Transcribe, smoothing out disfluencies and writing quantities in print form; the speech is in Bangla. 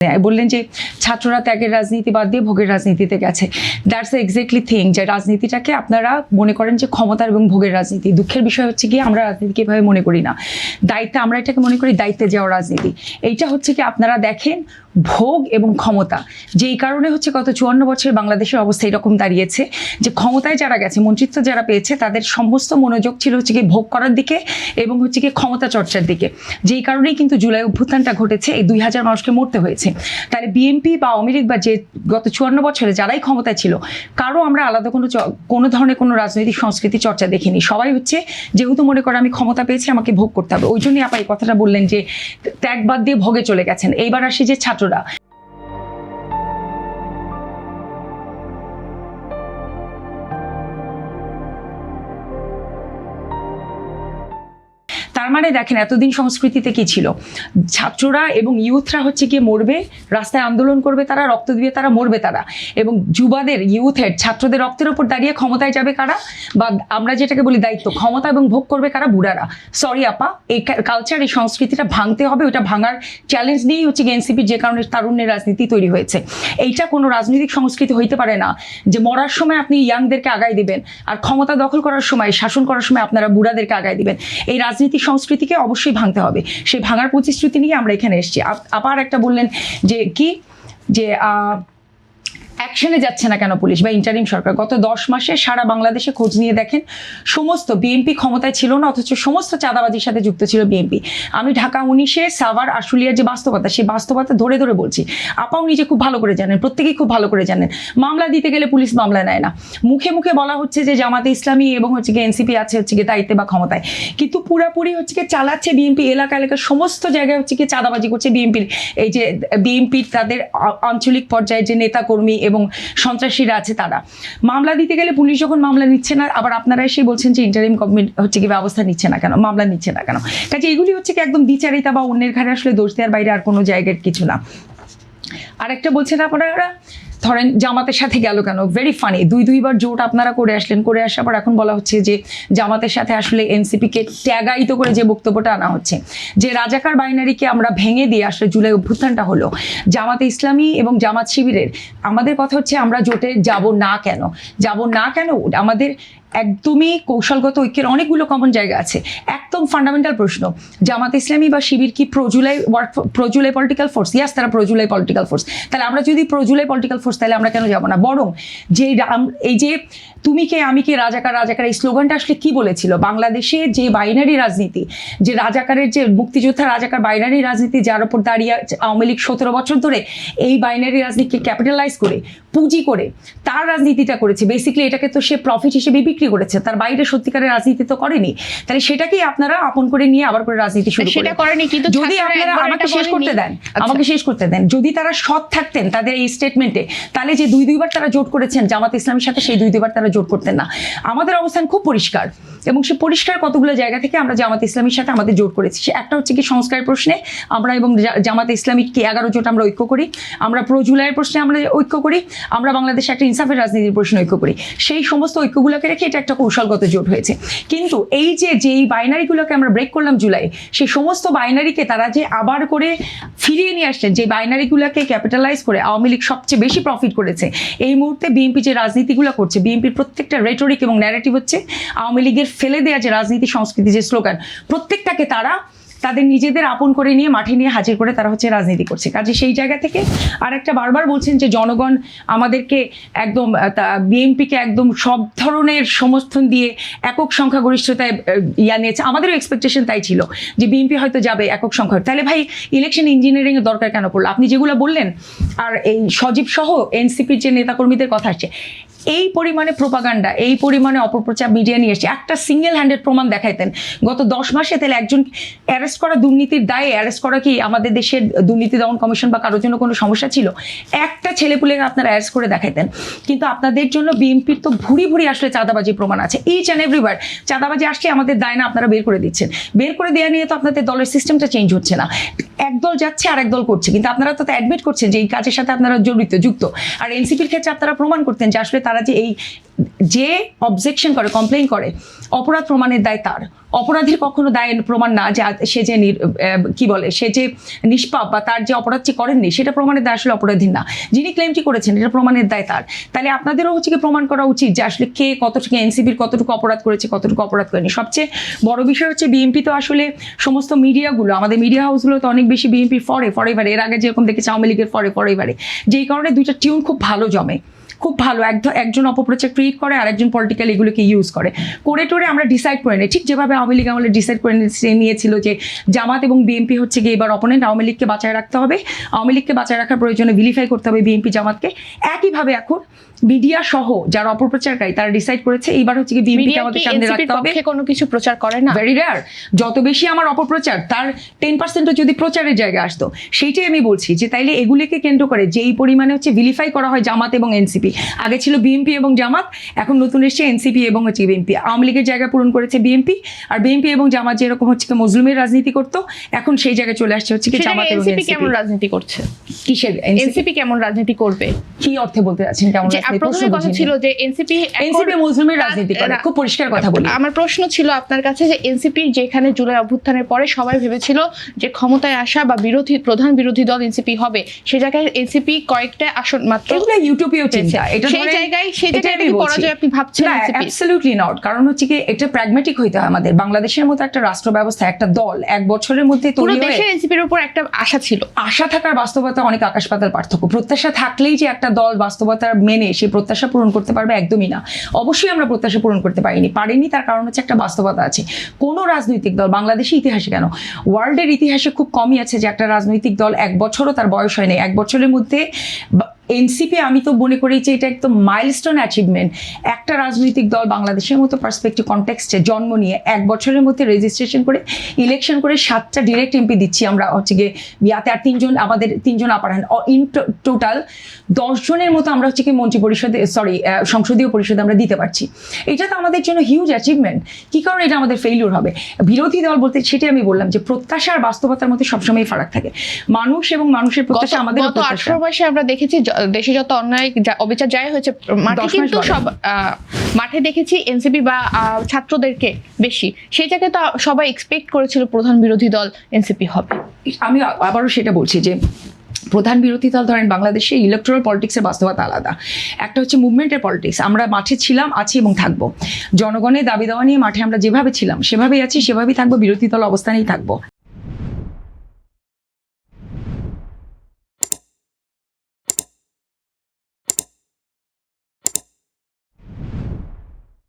বললেন যে ছাত্ররা ত্যাগের রাজনীতি বাদ দিয়ে ভোগের রাজনীতিতে গেছে। দ্যাটস এক্স্যাক্টলি থিং, যে রাজনীতিটাকে আপনারা মনে করেন যে ক্ষমতার এবং ভোগের রাজনীতি। দুঃখের বিষয় হচ্ছে কি আমরা রাজনীতিকে এভাবে মনে করি না। দায়িত্বে আমরা এটাকে মনে করি দায়িত্বে যাওয়া রাজনীতি। এইটা হচ্ছে কি আপনারা দেখেন ভোগ এবং ক্ষমতা, যেই কারণে হচ্ছে গত 54 বছর বাংলাদেশের অবস্থা এরকম দাঁড়িয়েছে যে ক্ষমতায় যারা গেছে, মন্ত্রিত্ব যারা পেয়েছে, তাদের সমস্ত মনোযোগ ছিল হচ্ছে কি ভোগ করার দিকে এবং হচ্ছে কি ক্ষমতা চর্চার দিকে। যেই কারণেই কিন্তু জুলাই অভ্যুত্থানটা ঘটেছে, এই 2000 মানুষকে মরতে হয়েছে। তাহলে বিএনপি বা আওয়ামী লীগ বা যে গত 54 বছরে যারাই ক্ষমতায় ছিল, কারো আমরা আলাদা কোনো ধরনের কোনো রাজনৈতিক সংস্কৃতি চর্চা দেখিনি। সবাই হচ্ছে যেহেতু মনে করে আমি ক্ষমতা পেয়েছি আমাকে ভোগ করতে হবে, ওই জন্যই আপা এই কথাটা বললেন যে ত্যাগ বাদ দিয়ে ভোগে চলে গেছেন। এইবার আসি যে ছাত্ররা, তার মানে দেখেন এতদিন সংস্কৃতিতে কি ছিল, ছাত্ররা এবং ইউথরা হচ্ছে গিয়ে মরবে, রাস্তায় আন্দোলন করবে, তারা রক্ত দিবে, তারা মরবে তারা, এবং যুবাদের ইউথের ছাত্রদের রক্তের উপর দাঁড়িয়ে ক্ষমতায় যাবে কারা, বা আমরা যেটাকে বলি দায়িত্ব, ক্ষমতা এবং ভোগ করবে কারা, বুড়ারা। সরি আপা, এই কালচার, এই সংস্কৃতিটা ভাঙতে হবে। ওইটা ভাঙার চ্যালেঞ্জ নিয়েই হচ্ছে গিয়ে এনসিপির যে কারণে তারুণ্যের রাজনীতি তৈরি হয়েছে। এইটা কোনো রাজনৈতিক সংস্কৃতি হইতে পারে না যে মরার সময় আপনি ইয়াংদেরকে আগায় দিবেন আর ক্ষমতা দখল করার সময়, শাসন করার সময় আপনারা বুড়াদেরকে আগায় দিবেন। এই রাজনীতিক সংস্কৃতিকে অবশ্যই ভাঙতে হবে। সেই ভাঙার প্রতিশ্রুতি নিয়ে আমরা এখানে এসেছি। আবার একটা বললেন যে কি, যে অ্যাকশনে যাচ্ছে না কেন পুলিশ বা ইন্টারিম সরকার। গত 10 মাসে সারা বাংলাদেশে খোঁজ নিয়ে দেখেন, সমস্ত বিএনপি ক্ষমতায় ছিল না, অথচ সমস্ত চাঁদাবাজির সাথে যুক্ত ছিল বিএনপি। আমি ঢাকা 19-এ সাভার আশুলিয়ার যে বাস্তবতা, সেই বাস্তবতা ধরে ধরে বলছি। আপাও নিজে খুব ভালো করে জানেন, প্রত্যেকেই খুব ভালো করে জানেন। মামলা দিতে গেলে পুলিশ মামলা নেয় না। মুখে মুখে বলা হচ্ছে যে জামাতে ইসলামী এবং হচ্ছে গিয়ে এনসিপি আছে হচ্ছে গিয়ে দায়িত্বে বা ক্ষমতায়, কিন্তু পুরাপুরি হচ্ছে গিয়ে চালাচ্ছে বিএনপি। এলাকা এলাকার সমস্ত জায়গায় হচ্ছে গিয়ে চাঁদাবাজি করছে বিএনপির। এই যে বিএনপির তাদের আঞ্চলিক পর্যায়ে যে নেতাকর্মী এবং সন্ত্রাসীরা আছে, তারা মামলা দিতে গেলে পুলিশ যখন মামলা নিচ্ছে না, আবার আপনারা এসে বলছেন যে ইন্টারিম গভর্নমেন্ট হচ্ছে কি ব্যবস্থা নিচ্ছে না কেন, মামলা নিচ্ছে না কেন। কাজে এগুলি হচ্ছে কি একদম দ্বিচারিতা বা অন্যের ঘাড়ে আসলে দোষ দেওয়ার বাইরে আর কোনো জায়গার কিছু না। আরেকটা বলছেন আপনারা, ধরেন জামাতের সাথে গেল কেন, ভেরি ফানি। দুইবার জোট আপনারা করে আসলেন, করে আসার পর এখন বলা হচ্ছে যে জামাতের সাথে আসলে এনসিপিকে ট্যাগায়িত করে যে বক্তব্যটা আনা হচ্ছে, যে রাজাকার বাইনারিকে আমরা ভেঙে দিয়ে আসলে জুলাই অভ্যুত্থানটা হলো। জামাতে ইসলামী এবং জামাত শিবিরের আমাদের কথা হচ্ছে আমরা জোটে যাব না কেন, আমাদের একদমই কৌশলগত ঐক্যের অনেকগুলো কমন জায়গা আছে। একদম ফান্ডামেন্টাল প্রশ্ন, জামাত ইসলামী বা শিবির কি প্রো-জুলাই পলিটিক্যাল ফোর্স? ইয়াস, তারা প্রো-জুলাই পলিটিক্যাল ফোর্স। তাহলে আমরা যদি প্রো-জুলাই পলিটিক্যাল ফোর্স, তাহলে আমরা কেন যাব না? বরং যে এই যে তুমি কে আমি কে, রাজাকার রাজাকার, এই স্লোগানটা আসলে কি বলেছিল? বাংলাদেশে যে বাইনারি রাজনীতি, যে রাজাকারের যে মুক্তিযোদ্ধা রাজাকার বাইনারি রাজনীতি, যার উপর দাঁড়িয়ে আওয়ামী লীগ 17 বছর ধরে এই বাইনারি রাজনীতিকে ক্যাপিটালাইজ করে, পুঁজি করে তার রাজনীতিটা করেছে। বেসিক্যালি এটাকে তো সে প্রফিট হিসেবে বিক্রি করেছে, তার বাইরে সত্যিকারের রাজনীতি তো করেনি। তাহলে সেটাকেই আপনারা আপন করে নিয়ে আবার করে রাজনীতি শুরু করেনি। যদি আপনারা আমাকে শেষ করতে দেন, যদি তারা সৎ থাকতেন তাদের এই স্টেটমেন্টে, তাহলে যে দুইবার তারা জোট করেছেন জামাত ইসলামের সাথে, সেই দুইবার তারা জোট করতেন না। আমাদের অবস্থান খুব পরিষ্কার, এবং সে পরিষ্কার কতগুলো জায়গা থেকে আমরা জামাত ইসলামীর সাথে আমাদের জোট করেছি। সে একটা হচ্ছে কি সংস্কারের প্রশ্নে আমরা এবং জামাত ইসলামী কি 11 জোট আমরা ঐক্য করি, আমরা প্রো-জুলাইয়ের প্রশ্নে আমরা ঐক্য করি, আমরা বাংলাদেশে একটা ইনসাফের রাজনীতির প্রশ্নে ঐক্য করি। সেই সমস্ত ঐক্যগুলোকে রেখে এটা একটা কৌশলগত জোট হয়েছে। কিন্তু এই যেই বাইনারিগুলোকে আমরা ব্রেক করলাম জুলাই, সেই সমস্ত বাইনারিকে তারা যে আবার করে ফিরিয়ে নিয়ে আসছেন, যে বাইনারিগুলোকে ক্যাপিটালাইজ করে আওয়ামী লীগ সবচেয়ে বেশি প্রফিট করেছে। এই মুহূর্তে বিএনপি যে রাজনীতিগুলো করছে, বিএনপির প্রত্যেকটা রেটরিক এবং ন্যারেটিভ হচ্ছে আওয়ামী লীগের ফেলে দেওয়া যে রাজনীতি সংস্কৃতি, যে স্লোগান, প্রত্যেকটাকে তারা তাদের নিজেদের আপন করে নিয়ে মাঠে নিয়ে হাজির করে তারা হচ্ছে রাজনীতি করছে। কাজে সেই জায়গা থেকে আর একটা বারবার বলছেন যে জনগণ আমাদেরকে একদম বিএনপিকে একদম সব ধরনের সমর্থন দিয়ে একক সংখ্যাগরিষ্ঠতায় নিয়েছে। আমাদেরও এক্সপেকটেশন তাই ছিল যে বিএনপি হয়তো যাবে একক সংখ্যা। তাহলে ভাই ইলেকশন ইঞ্জিনিয়ারিং এর দরকার কেন পড়লো? আপনি যেগুলো বললেন, আর এই সজীব সহ এনসিপির যে নেতাকর্মীদের কথা আসছে, এই পরিমাণে প্রোপাগান্ডা, এই পরিমাণে অপপ্রচার মিডিয়া নিয়ে এসছে, একটা সিঙ্গেল হ্যান্ডেড প্রমাণ দেখাইতেন গত 10 মাসে, তাহলে একজন অ্যারেস্ট করা, দুর্নীতির দায়ে অ্যারেস্ট করা কি আমাদের দেশের দুর্নীতি দমন কমিশন বা কারোর জন্য কোনো সমস্যা ছিল? একটা ছেলেপুলেকে আপনারা অ্যারেস্ট করে দেখাইতেন। কিন্তু আপনাদের জন্য বিএনপির তো ভুরি ভুরি আসলে চাঁদাবাজি প্রমাণ আছে, ইচ অ্যান্ড এভরিবার। চাঁদাবাজি আসলে আমাদের দায় না, আপনারা বের করে দিচ্ছেন। বের করে দেওয়া নিয়ে তো আপনাদের দলের সিস্টেমটা চেঞ্জ হচ্ছে না। একদল যাচ্ছে আর একদল করছে, কিন্তু আপনারা তো অ্যাডমিট করছেন যে এই কাজের সাথে আপনারা যুক্ত। আর এনসিপির ক্ষেত্রে আপনারা প্রমাণ করতেন যে আসলে তারা যে অবজেকশন করে, কমপ্লেইন করে, অপরাধ প্রমাণের দায় তার। অপরাধীর কখনো দায় প্রমাণ না যে সে যে সে যে নিষ্পাপ বা তার যে অপরাধটি করেননি সেটা প্রমাণের দায় আসলে অপরাধীর না। যিনি ক্লেমটি করেছেন এটা প্রমাণের দায় তার। তাহলে আপনাদেরও হচ্ছে কি প্রমাণ করা উচিত যে আসলে কে কতটুকু এনসিপির কতটুকু অপরাধ করেছে, কতটুকু অপরাধ করেনি। সবচেয়ে বড় বিষয় হচ্ছে বিএনপি তো আসলে সমস্ত মিডিয়াগুলো, আমাদের মিডিয়া হাউসগুলো তো অনেক বেশি বিএনপি ফরেভারে, এর আগে যেরকম দেখেছি আওয়ামী লীগের ফরেভারে, যেই কারণে দুইটা টিউন খুব ভালো জমে, খুব ভালো। একজন অপপ্রচার ক্রিয়েট করে আর একজন পলিটিক্যাল এগুলোকে ইউজ করে টোরে আমরা ডিসাইড করে নিই, ঠিক যেভাবে আওয়ামী লীগ আমলে ডিসাইড করে নিয়েছিল যে জামাত এবং বিএনপি হচ্ছে গিয়ে এবার অপোনেন্ট, আওয়ামী লীগকে বাঁচায় রাখতে হবে, আওয়ামী লীগকে বাঁচায় রাখার প্রয়োজনে ভিলিফাই করতে হবে বিএনপি জামাতকে। একইভাবে এখন মিডিয়া সহ যারা অপপ্রচারকারী তারা ডিসাইড করেছে এইবার হচ্ছে কি বিএনপিকে আমাদের সামনে রাখতে হবে। কোনো কিছু প্রচার করে না, ভেরি রেয়ার। যত বেশি আমার অপপ্রচার তার 10% যদি প্রচারের জায়গায় আসতো, সেইটাই আমি বলছি যে তাইলে এগুলিকে কেন্দ্র করে যেই পরিমাণে হচ্ছে ভিলিফাই করা হয় জামাত এবং এনসিপি, আগে ছিল বিএনপি এবং জামাত, এখন নতুন এসছে এনসিপি এবং হচ্ছে বিএনপি। আওয়ামী লীগের জায়গা পূরণ করেছে বিএনপি, আর বিএনপি এবং জামাত যেরকম হচ্ছে মজলুমের রাজনীতি করতো, এখন সেই জায়গায় চলে আসছে হচ্ছে কি জামাত এবং এনসিপি। কেমন রাজনীতি করছে? কিসের এনসিপি কেমন রাজনীতি করবে? কি অর্থে বলতে যাচ্ছেন কেমন রাজনীতি? প্রথমে কথা ছিল যে এনসিপি মজলুমের রাজনীতি করে, খুব পরিষ্কার কথা বলি। আমার প্রশ্ন ছিল আপনার কাছে যে এনসিপি যেখানে জুলাই অভ্যুত্থানের পরে সবাই ভেবেছিল যে ক্ষমতায় আসা বা প্রধান বিরোধী দল এনসিপি হবে, সে জায়গায় এনসিপি কয়েকটা আসন মাত্র, এগুলো ইউটোপিয়াও চিন্তা। এটা সেই জায়গায় পরাজয় আপনি ভাবছেন? Absolutely not. কারণ হচ্ছে কি এটা প্র্যাগম্যাটিক হইতে হয়। আমাদের বাংলাদেশের মতো একটা রাষ্ট্র ব্যবস্থা, একটা দল এক বছরের মধ্যে পুরো দেশের এনসিপির উপর একটা আশা ছিল। আশা থাকার বাস্তবতা অনেক আকাশ পাতাল পার্থক্য। প্রত্যাশা থাকলেই যে একটা দল বাস্তবতা মেনে সেই প্রত্যাশা পূরণ করতে পারবে, একদমই না। অবশ্যই আমরা প্রত্যাশা পূরণ করতে পারিনি। তার কারণ হচ্ছে একটা বাস্তবতা আছে। কোনো রাজনৈতিক দল বাংলাদেশের ইতিহাসে কেন ওয়ার্ল্ডের ইতিহাসে খুব কমই আছে যে একটা রাজনৈতিক দল এক বছরও তার বয়স হয়নি, এক বছরের মধ্যে এনসিপি আমি তো মনে করি যে এটা একদম মাইলস্টোন অ্যাচিভমেন্ট। একটা রাজনৈতিক দল বাংলাদেশের মতো পার্সপেক্টিভ কনটেক্সটে জন্ম নিয়ে এক বছরের মধ্যে রেজিস্ট্রেশন করে ইলেকশন করে 7টা ডিরেক্ট এমপি দিচ্ছি আমরা হচ্ছে গিয়ে ইয়াতে, আর আমাদের 3জন আপার হ্যান্ড, ইন টোটাল 10 জনের মতো আমরা হচ্ছে কি মন্ত্রী পরিষদে সংসদীয় পরিষদে আমরা দিতে পারছি। এটা তো আমাদের জন্য হিউজ অ্যাচিভমেন্ট। কি কারণে এটা আমাদের ফেইলিউর হবে? বিরোধী দল বলতে সেটাই আমি বললাম যে প্রত্যাশা আর বাস্তবতার মধ্যে সবসময় ফারাক থাকে। মানুষ এবং মানুষের প্রত্যাশা, আমাদের 18 মাসে আমরা দেখেছি দেশে যত অন্যায় অবিচার যাই হয়েছে মাঠে, কিন্তু সব মাঠে দেখেছি এনসিপি বা ছাত্রদেরকে বেশি। সেই জায়গায় তো সবাই এক্সপেক্ট করেছিল প্রধান বিরোধী দল এনসিপি হবে। আমি আবারও সেটা বলছি যে প্রধান বিরোধী দল ধরেন বাংলাদেশে ইলেকট্রাল পলিটিক্সের বাস্তবতা আলাদা। একটা হচ্ছে মুভমেন্টের পলিটিক্স, আমরা মাঠে ছিলাম, আছি এবং থাকবো। জনগণের দাবি দেওয়া নিয়ে মাঠে আমরা যেভাবে ছিলাম সেভাবেই আছি, সেভাবেই থাকবো, বিরোধী দল অবস্থানেই থাকবো।